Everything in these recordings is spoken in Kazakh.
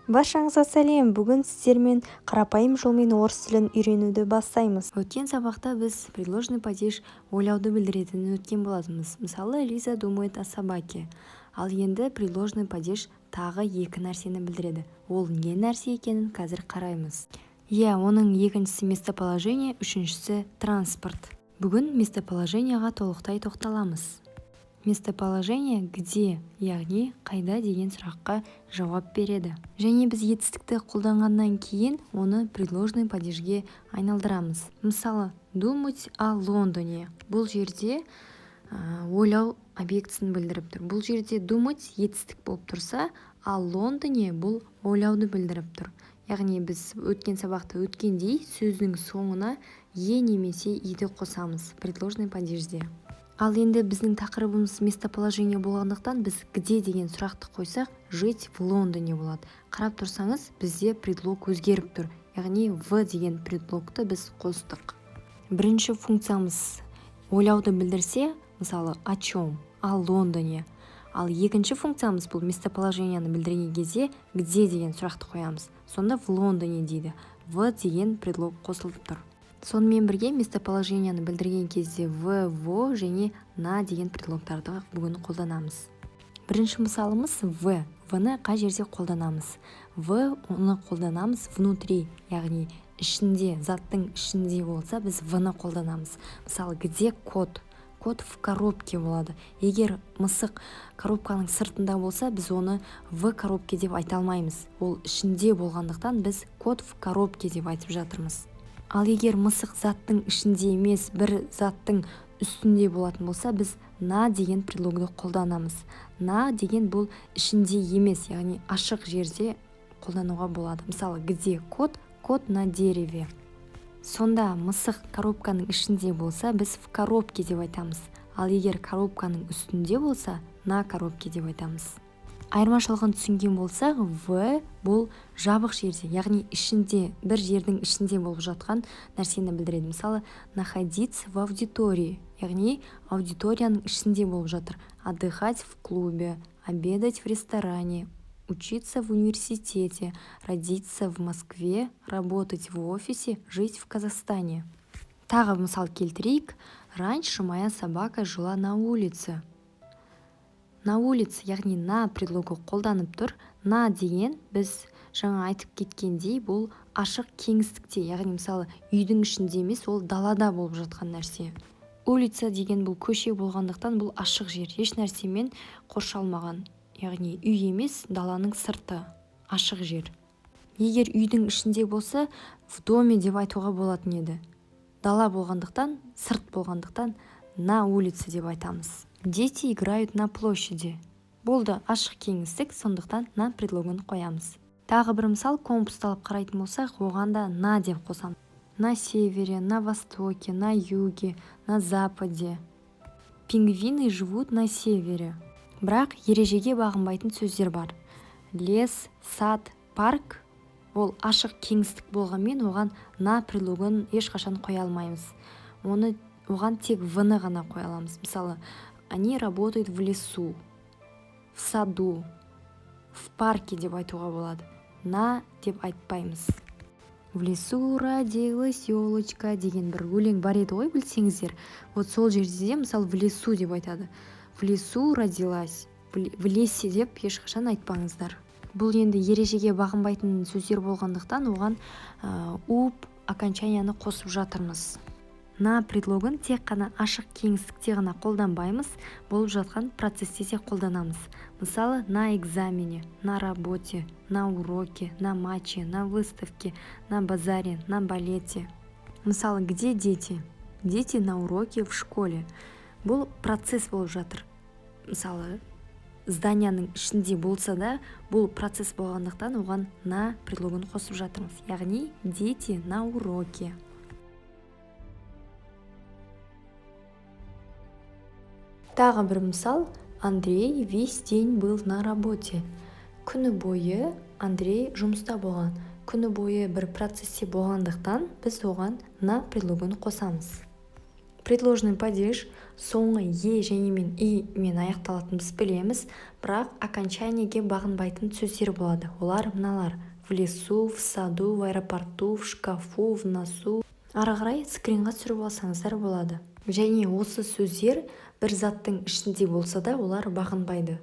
Баршаңызға сәлем. Бүгін сіздермен қарапайым жолмен орыс тілін үйренуді бастаймыз. Өткен сабақта біз предложный падеж ойлауды білдіретінін өткен болатынбыз. Мысалы, Лиза думает о собаке. Ал енді предложный падеж тағы екі нәрсені білдіреді. Ол не нәрсе екенін қазір қараймыз. Оның екіншісі местоположение, үшіншісі транспорт. Бүгін местоположениеға толықтай тоқталамыз. Местоположение где, яғни қайда деген сұраққа жауап береді. Және біз етістікті қолданғаннан кейін оны предложный падежге айналдырамыз. Мысалы, думать о Лондоне. Бұл жерде ойлау объектісін білдіріп тұр. Бұл жерде думать етістік болып тұрса, ал Лондоне бұл ойлауды білдіріп тұр. Яғни біз өткен сабақта өткендей сөздің соңына е немесе иді қосамыз предложный падежде. Ал енді біздің тақырыбымыз местоположение болғандықтан біз где деген сұрақты қойсақ, жить в Лондоне болады. Қарап тұрсаңыз, бізде предлог өзгеріп тұр. Яғни в деген предлогты біз қостық. Бірінші функциямыз ойлауды білдірсе, мысалы, о чем, о Лондоне. Ал екінші функциямыз бұл местоположениені білдірген кезде где деген сұрақты қоямыз. Сонда в Лондоне дейді. В деген предлог қосылып тұр. Сонымен бірге местоположениені білдірген кезде во және на деген предлогтарды бүгін қолданамыз. Бірінші мысалымыз в. В-ны қай жерде қолданамыз? Оны қолданамыз внутри, яғни ішінде, заттың ішінде болса, біз в-ны қолданамыз. Мысалы, где кот? Кот в коробке болады. Егер мысық коробканың сыртында болса, біз оны в коробке деп айта алмаймыз. Ол ішінде болғандықтан біз кот в коробке деп айтып жатырмыз. Ал егер мысық заттың ішінде емес, бір заттың үстінде болатын болса, біз на деген предлогды қолданамыз. На деген бұл ішінде емес, яғни ашық жерде қолдануға болады. Мысалы, где кот? Кот на дереве. Сонда мысық коробканың ішінде болса, біз в коробке деп айтамыз. Ал егер коробканың үстінде болса, на коробке деп айтамыз. Айырмашылығын түсінген болсақ, в бұл жабық жерде, яғни ішінде, бір жердің ішінде болып жатқан нәрсені білдіреді. Мысалы, находиться в аудитории, яғни аудиторияның ішінде болып жатыр. Отдыхать в клубе, обедать в ресторане, учиться в университете, родиться в Москве, работать в офисе, жить в Казахстане. Тағы мысал келтірейік. Раньше моя собака жила на улице. На улице, яғни на предлогы қолданып тұр. На деген біз жаңа айтып кеткендей, бұл ашық кеңістікте, яғни мысалы үйдің ішінде емес, ол далада болып жатқан нәрсе. Улица деген бұл көше болғандықтан бұл ашық жер, еш нәрсемен қоршалмаған, яғни үй емес, даланың сырты, ашық жер. Егер үйдің ішінде болса, в доме деп айтуға болатын еді. Дала болғандықтан, сырт болғандықтан на улице деп айтамыз. Дети играют на площади. Болды ашық кеңістік, сондықтан на предлогын қоямыз. Тағы бір мысал, компасты алып қарайтын болсақ, оған да на деп қосамыз. На севере, на востоке, на юге, на западе. Пингвины живут на севере. Бірақ ережеге бағынбайтын сөздер бар. Лес, сад, парк. Ол ашық кеңістік болғанмен оған на предлогын ешқашан қоя алмаймыз. Оған тек в-ны ғана қоя аламыз. Мысалы, они работают в лесу, в саду, в парке деп айтуға болады. На деп айтпаймыз. В лесу родилась елочка деген бір өлең бар еді ғой, білсеңіздер. Вот сол жерде, мысалы, в лесу деп айтады. В лесу родилась, в лесе деп ешқашан айтпаңыздар. Бұл енді ережеге бағынбайтын сөздер болғандықтан оған уп окончанияны қосып жатырмыз. На предлогын тек қана ашық кеңістікте ғана қолданбаймыз, болып жатқан процесте де қолданамыз. Мысалы, на экзамене, на работе, на уроке, на матче, на выставке, на базаре, на балете. Мысалы, где дети? Дети на уроке в школе. Бұл процесс болып жатыр. Мысалы, зданияның ішінде болса да, бұл процесс болғандықтан оған на предлогын қосып жатырмыз. Яғни, дети на уроке. Тағы бір мысал, Андрей весь день был на работе. Күні бойы Андрей жұмыста болған. Күні бойы бір процессе болғандықтан біз оған на предлогын қосамыз. предложный падеж соңы е және мен и мен аяқталатынын біз білеміз, бірақ окончаниеге бағынбайтын сөздер болады. Олар мыналар: в лесу, в саду, в аэропорту, в шкафу, в носу. Ары қарай скринға түсіріп алсаңыздар болады. Және осы сөздер бір заттың ішінде болса да, олар бағынбайды.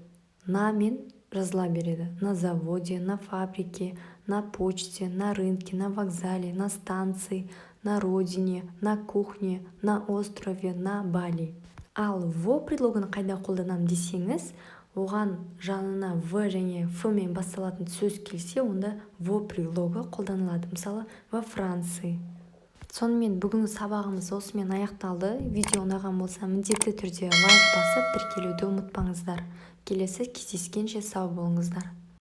На мен жазыла береді. На заводе, на фабрике, на почте, на рынке, на вокзале, на станции, на родине, на кухне, на острове, на Бали. Ал во предлогын қайда қолданамын десеңіз, оған жанына в және ф мен басталатын сөз келсе, онда во предлогы қолданылады. Мысалы, во Франции. Сонымен бүгінгі сабағымыз осымен аяқталды. Видео ұнаған болса, міндетті түрде лайк басып, тіркелуді ұмытпаңыздар. Келесі кездескенше сау болыңыздар.